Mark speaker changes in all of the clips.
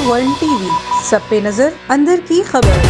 Speaker 1: One T V, سب پہ نظر، اندر کی خبر۔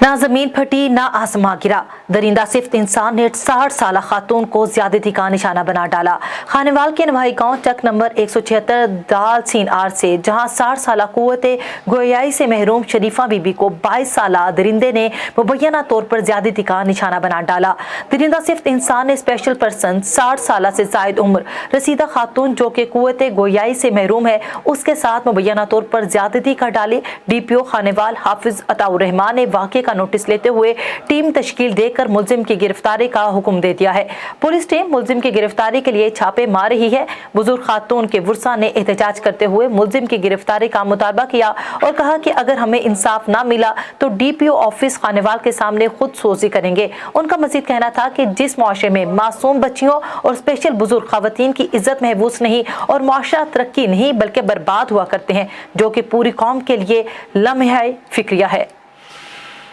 Speaker 2: نہ زمین پھٹی نہ آسماں گرا، درندہ صفت انسان نے 60 سالہ خاتون کو زیادتی کا نشانہ بنا ڈالا۔ خانیوال کے نوائی گاؤں چک نمبر 176 دال سین آر سے، جہاں 60 سالہ قوت گویائی سے محروم شریفہ بی بی کو 22 سالہ درندے نے مبینہ طور پر زیادتی کا نشانہ بنا ڈالا۔ درندہ صفت انسان نے اسپیشل پرسن 60 سالہ سے زائد عمر رسیدہ خاتون جو کہ قوت گویائی سے محروم ہے، اس کے ساتھ مبینہ طور پر زیادتی کر ڈالی۔ ڈی پی او خانیوال حافظ عطا الرحمان نے واقعے کا نوٹس لیتے ہوئے ٹیم تشکیل دے کر ملزم کی گرفتاری کا حکم دے دیا ہے۔ پولیس ٹیم ملزم کی گرفتاری کے لیے چھاپے مار رہی ہے۔ بزرگ خاتون کے ورثاء نے احتجاج کرتے ہوئے ملزم کی گرفتاری کا مطالبہ کیا اور کہا کہ اگر ہمیں انصاف نہ ملا تو D P O office Khanewal کے سامنے خود سوزی کریں گے۔ ان کا مزید کہنا تھا کہ جس معاشرے میں معصوم بچیوں اور اسپیشل بزرگ خواتین کی عزت محفوظ نہیں اور معاشرہ ترقی نہیں بلکہ برباد ہوا کرتے ہیں، جو کہ پوری قوم کے لیے لمحہ فکریہ ہے۔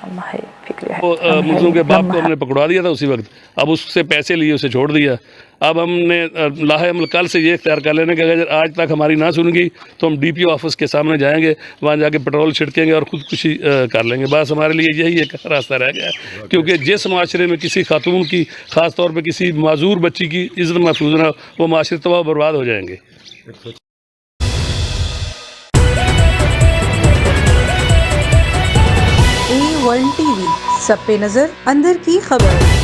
Speaker 3: ملزم کے باپ کو ہم نے پکڑوا دیا تھا اسی وقت، اب اس سے پیسے لیے اسے چھوڑ دیا۔ اب ہم نے لاہے عمل کل سے یہ اختیار کر لینے کہ اگر آج تک ہماری نہ سن گی تو ہم ڈی پی او آفس کے سامنے جائیں گے، وہاں جا کے پٹرول چھڑکیں گے اور خودکشی کر لیں گے۔ بس ہمارے لیے یہی ایک راستہ رہ گیا ہے، کیونکہ جس معاشرے میں کسی خاتون کی، خاص طور پہ کسی معذور بچی کی عزت محفوظ نہ ہو، وہ معاشرے تباہ و برباد ہو جائیں گے۔
Speaker 1: ون ٹی وی، سب پہ نظر، اندر کی خبر۔